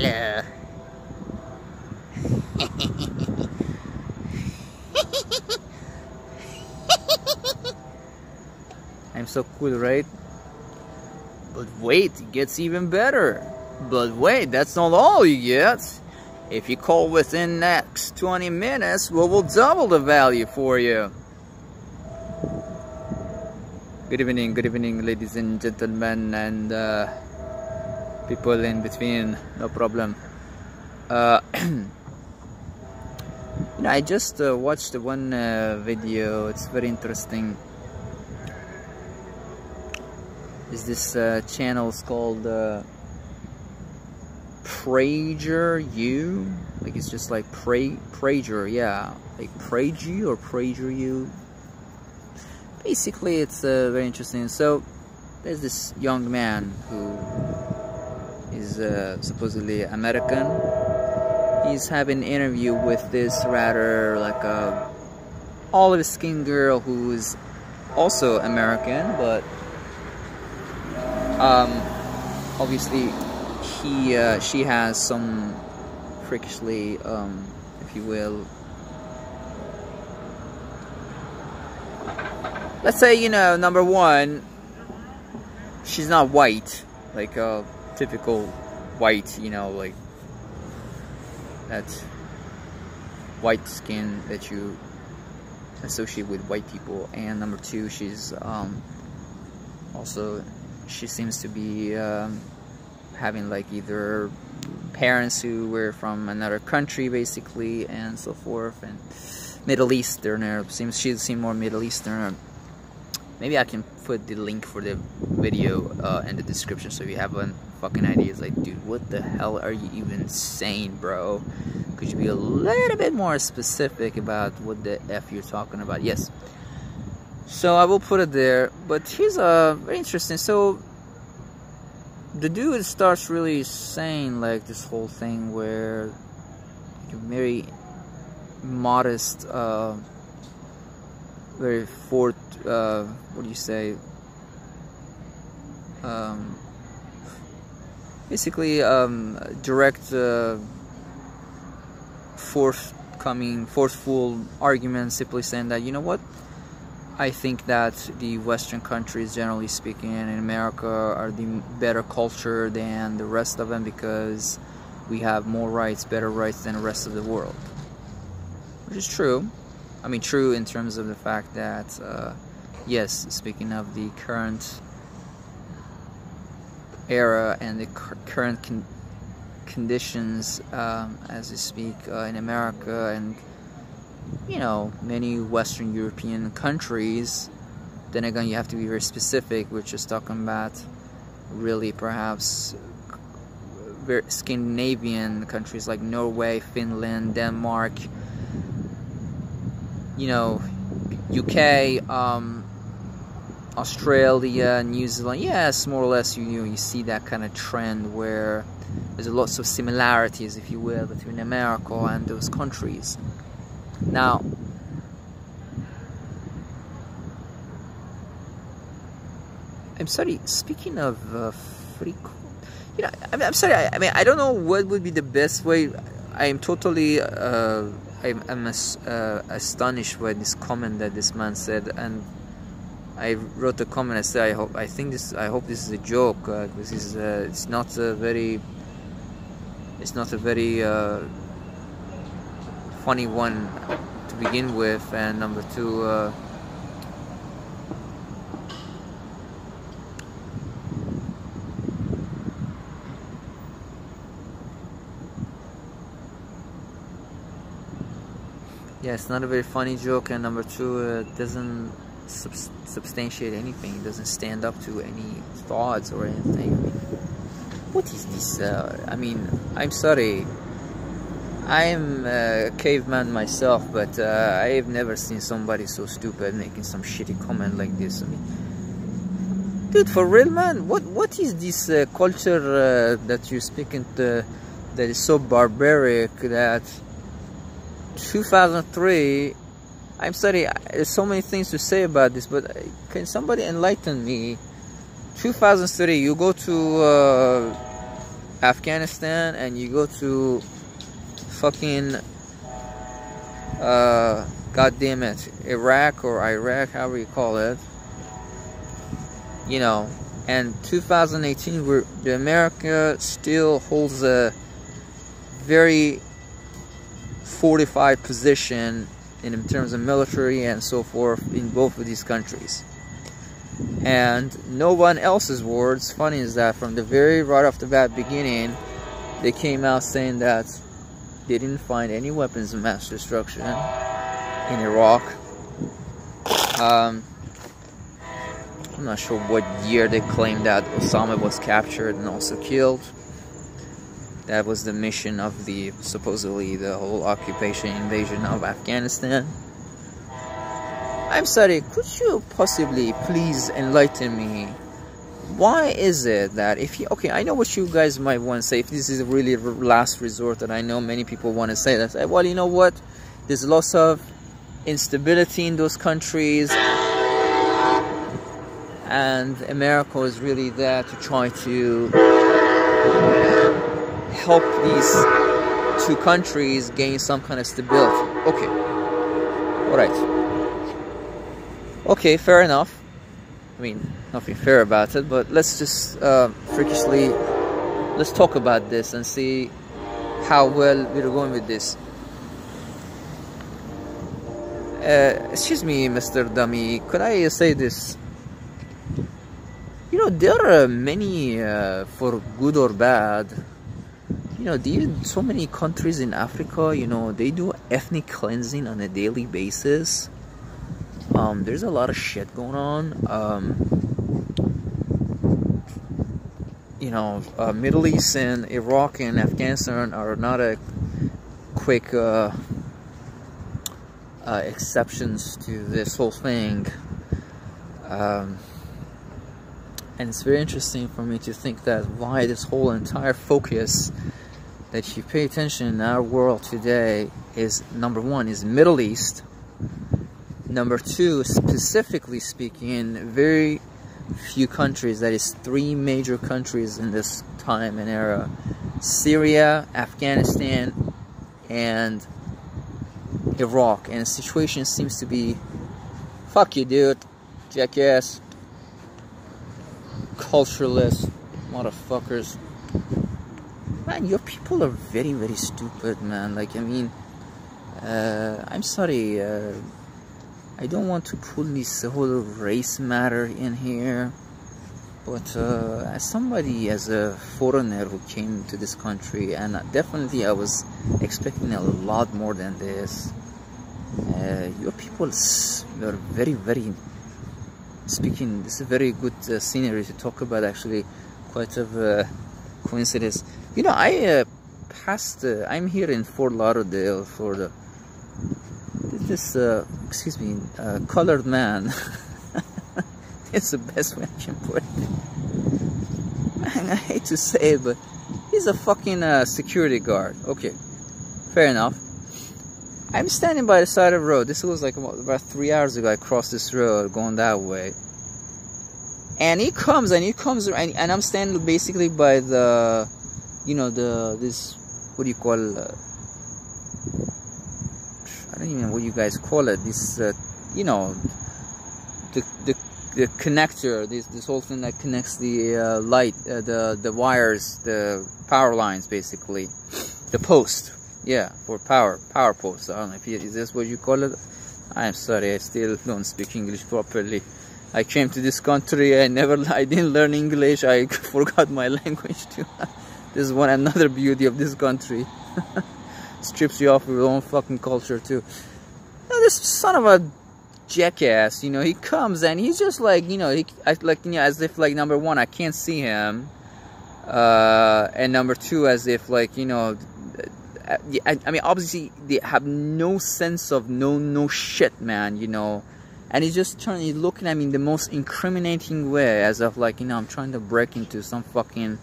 Hello. I'm so cool, right? But wait, it gets even better. But wait, that's not all you get. If you call within next 20 minutes, we will double the value for you. Good evening, ladies and gentlemen, and people in between. No problem. You know, I just watched one video. It's very interesting. Is this channel's called Prager You? Like it's just like Prager, yeah, like Prager or Prager You. Basically, it's very interesting. So there's this young man who is supposedly American. He's having an interview with this rather like a olive skin girl who is also American, but obviously she has some freakishly if you will, let's say, you know, number one, she's not white, like a typical white, you know, like that white skin that you associate with white people. And number two, she's also, she seems to be having like either parents who were from another country basically and so forth, and Middle Easterner. She seems more Middle Easterner. Maybe I can put the link for the video in the description so you have a fucking idea. It's like, dude, what the hell are you even saying, bro? Could you be a little bit more specific about what the F you're talking about? Yes. So I will put it there. But here's very interesting. So the dude starts really saying like this whole thing where you're very modest, very what do you say? Basically, direct, forceful argument, simply saying that, you know what? I think that the Western countries, generally speaking, in America, are the better culture than the rest of them because we have more rights, better rights than the rest of the world. Which is true. I mean, true in terms of the fact that, yes, speaking of the current era and the current conditions as we speak in America and, you know, many Western European countries, then again you have to be very specific. We're just talking about really perhaps very Scandinavian countries like Norway, Finland, Denmark, you know, UK, Australia, New Zealand. Yes, more or less you see that kind of trend where there's lots of similarities, if you will, between America and those countries. Now, I'm sorry, speaking of freak, you know, I'm sorry, I mean, I don't know what would be the best way. I am totally I'm astonished by this comment that this man said, and I wrote a comment. I said, I hope this is a joke. This is it's not a very funny one to begin with, and number two, yeah, it's not a very funny joke, and number two, it doesn't substantiate anything. It doesn't stand up to any thoughts or anything. I mean, what is this? I mean, I'm sorry. I'm a caveman myself, but I've never seen somebody so stupid making some shitty comment like this. I mean, dude, for real, man, what is this culture that you're speaking to that is so barbaric that 2003, I'm sorry, there's so many things to say about this, but can somebody enlighten me? 2003, you go to Afghanistan and you go to fucking god damn it, Iraq or Iraq, however you call it, you know, and 2018 where the America still holds a very fortified position in terms of military and so forth in both of these countries. And no one else's words, funny is that from the very right off the bat beginning, they came out saying that they didn't find any weapons of mass destruction in Iraq. I'm not sure what year they claimed that Osama was captured and also killed. That was the mission of the, supposedly, the whole occupation invasion of Afghanistan. I'm sorry, could you possibly please enlighten me? Why is it that if you, okay, I know what you guys might want to say, if this is really a last resort, that I know many people want to say that, well, you know what, there's lots of instability in those countries, and America is really there to try to help these two countries gain some kind of stability. Okay, alright. Okay, fair enough. I mean, nothing fair about it, but let's just freakishly, let's talk about this and see how well we're going with this. Excuse me, Mr. Dummy, could I say this? You know, there are many, for good or bad, you know, so many countries in Africa, you know, they do ethnic cleansing on a daily basis. There's a lot of shit going on. You know, Middle East and Iraq and Afghanistan are not a quick exceptions to this whole thing. And it's very interesting for me to think that why this whole entire focus that you pay attention in our world today is, number one, is Middle East. Number two, specifically speaking, very few countries, that is 3 major countries in this time and era: Syria, Afghanistan, and Iraq. And the situation seems to be, fuck you dude, jackass, cultureless motherfuckers. Man, your people are very, very stupid, man. Like, I mean, I'm sorry, I don't want to pull this whole race matter in here, but as somebody, as a foreigner who came to this country, and definitely I was expecting a lot more than this. Your people are very, very, speaking, this is a very good scenery to talk about, actually, quite a coincidence. You know, I'm here in Fort Lauderdale for this excuse me, colored man. It's the best way I can put it. Man, I hate to say it, but he's a fucking security guard. Okay, fair enough. I'm standing by the side of the road. This was like about 3 hours ago. I crossed this road going that way, and he comes and I'm standing basically by the, you know, this, what do you call, I don't even know what you guys call it, this, you know, the connector, this whole thing that connects the light, the wires, the power lines, basically, the post, yeah, for power post. I don't know if is this what you call it. I'm sorry, I still don't speak English properly. I came to this country, I didn't learn English, I forgot my language too. This is another beauty of this country. Strips you off with your own fucking culture too. Now, this son of a jackass, you know, he comes and he's just like, you know, like, you know, as if like, number one, I can't see him, and number two, as if like, you know, I mean, obviously they have no sense of no shit, man, you know, and he's just he's looking at me in the most incriminating way, as of like, you know, I'm trying to break into some fucking,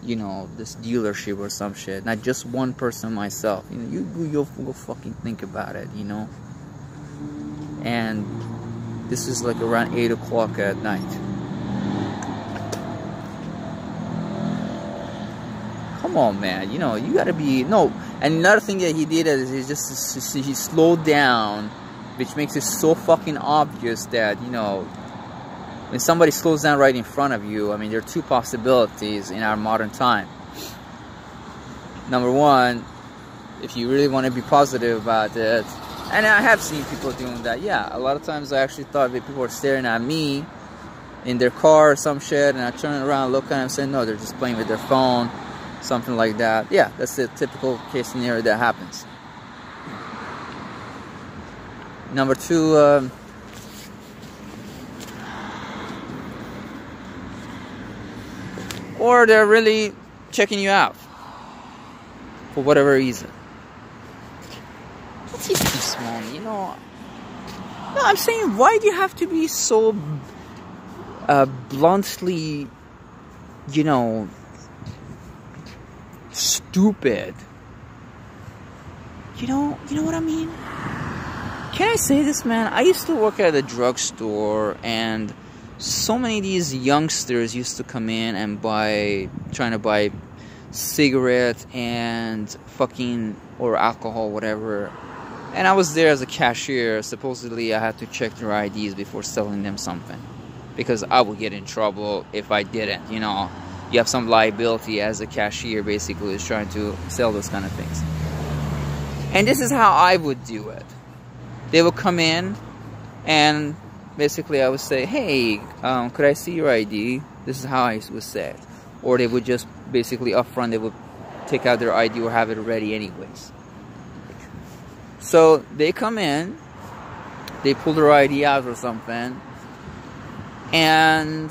you know, this dealership or some shit. Not just one person, myself. You know, you go fucking think about it, you know. And this is like around 8 o'clock at night. on, man. You know, you gotta be, no. And another thing that he did is he slowed down, which makes it so fucking obvious that, you know, when somebody slows down right in front of you, I mean, there are two possibilities in our modern time. Number one, if you really want to be positive about it, and I have seen people doing that, yeah, a lot of times I actually thought that people were staring at me in their car or some shit, and I turn around, look at them and say, no, they're just playing with their phone, something like that. Yeah, that's the typical case scenario that happens. Number two, or they're really checking you out for whatever reason. Let's keep this one, you know. No, I'm saying, why do you have to be so bluntly, you know, stupid? You know what I mean? Can I say this, man? I used to work at a drugstore, and so many of these youngsters used to come in and trying to buy cigarettes and fucking, or alcohol, whatever. And I was there as a cashier. Supposedly I had to check their IDs before selling them something, because I would get in trouble if I didn't. You know, you have some liability as a cashier, basically, is trying to sell those kind of things. And this is how I would do it. They would come in, and basically I would say, hey, could I see your ID? This is how I would say it. Or they would just basically up front, they would take out their ID or have it ready anyways. So they come in, they pull their ID out or something, and,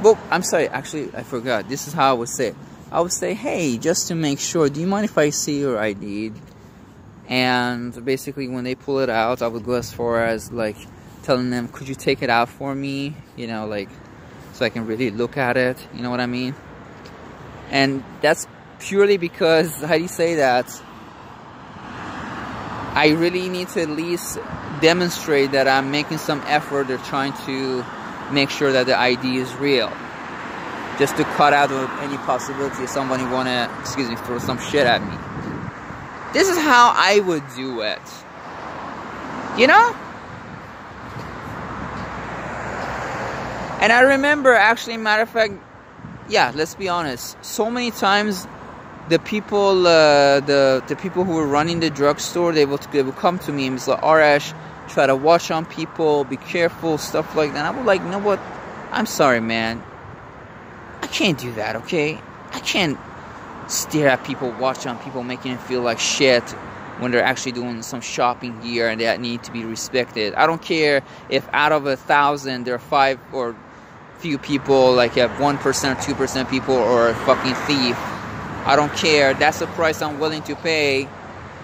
well, I'm sorry, actually I forgot. This is how I would say it. I would say, hey, just to make sure, do you mind if I see your ID? And basically when they pull it out, I would go as far as like telling them, could you take it out for me? You know, like, so I can really look at it, you know what I mean? And that's purely because, how do you say that? I really need to at least demonstrate that I'm making some effort or trying to make sure that the ID is real. Just to cut out any possibility of somebody want to, excuse me, throw some shit at me. This is how I would do it. You know? And I remember, actually, matter of fact, yeah, let's be honest. So many times, the people, the people who were running the drugstore, they would come to me and be like, Arash, try to watch on people, be careful, stuff like that. And I would like, you know what? I'm sorry, man. I can't do that, okay? I can't stare at people, watch on people, making them feel like shit when they're actually doing some shopping gear and that need to be respected. I don't care if out of 1,000 there are 5 or few people, like you have 1% or 2% people or a fucking thief. I don't care. That's the price I'm willing to pay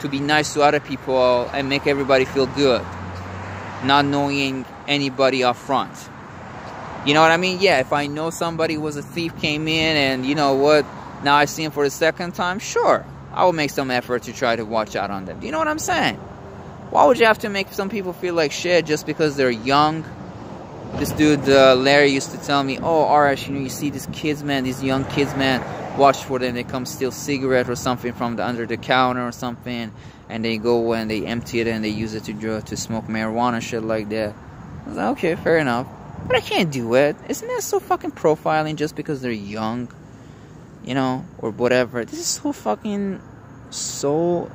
to be nice to other people and make everybody feel good, not knowing anybody up front. You know what I mean? Yeah, if I know somebody was a thief, came in, and you know what, now I see him for the second time, sure, I will make some effort to try to watch out on them. Do you know what I'm saying? Why would you have to make some people feel like shit just because they're young? This dude, Larry, used to tell me, oh, Arash, you know, you see these kids, man, these young kids, man, watch for them. They come steal cigarette or something from the under the counter or something, and they go and they empty it and they use it to smoke marijuana, shit like that. I was like, okay, fair enough. But I can't do it. Isn't that so fucking profiling just because they're young? You know, or whatever. This is so fucking, so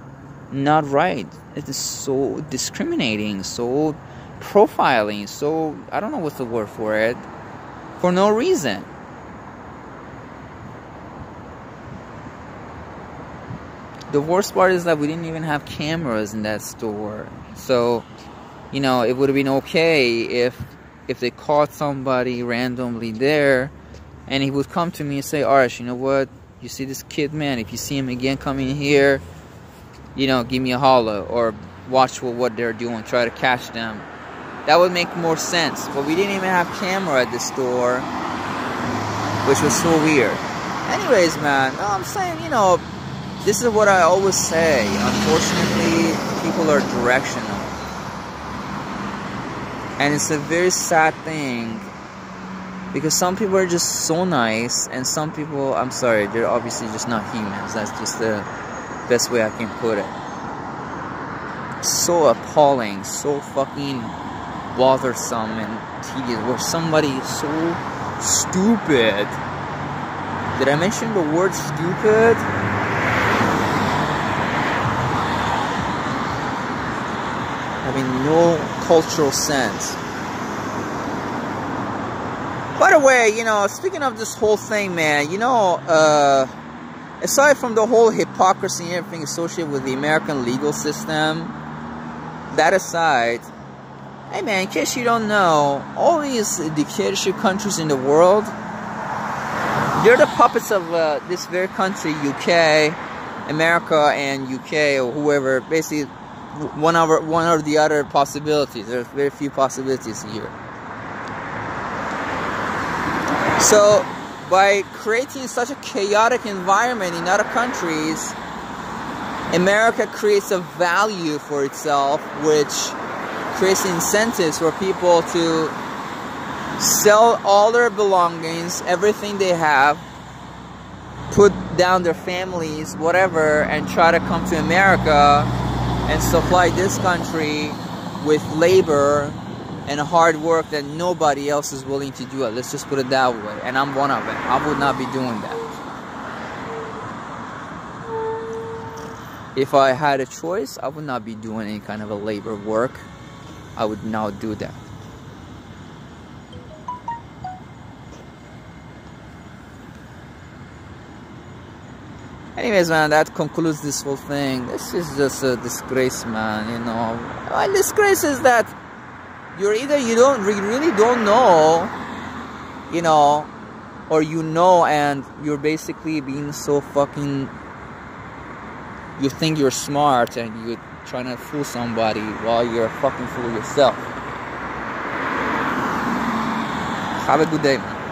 not right. It is so discriminating, so profiling, so, I don't know what's the word for it, for no reason. The worst part is that we didn't even have cameras in that store. So, you know, it would have been okay if they caught somebody randomly there, and he would come to me and say, Arash, you know what, you see this kid, man, if you see him again coming here, you know, give me a holler, or watch what they're doing, try to catch them. That would make more sense. But we didn't even have camera at the store, which was so weird. Anyways, man, no, I'm saying, you know, this is what I always say. Unfortunately, people are directional. And it's a very sad thing Because some people are just so nice, and some people, I'm sorry, they're obviously just not humans. That's just the best way I can put it. So appalling, so fucking bothersome and tedious, where somebody is so stupid. Did I mention the word stupid? Having no cultural sense. By the way, you know, speaking of this whole thing, man, you know, aside from the whole hypocrisy and everything associated with the American legal system, that aside, hey man, in case you don't know, all these dictatorship countries in the world, they're the puppets of this very country, UK, America, and UK, or whoever. Basically, one or the other possibilities. There's very few possibilities here. So, by creating such a chaotic environment in other countries, America creates a value for itself, which creates incentives for people to sell all their belongings, everything they have, put down their families, whatever, and try to come to America and supply this country with labor and hard work that nobody else is willing to do it. Let's just put it that way. And I'm one of them. I would not be doing that. If I had a choice, I would not be doing any kind of a labor work. I would not do that. Anyways, man, that concludes this whole thing. This is just a disgrace, man, you know. And disgrace is that you're either you really don't know, you know, or you know and you're basically being so fucking, you think you're smart and you're trying to fool somebody while you're a fucking fool yourself. Have a good day, man.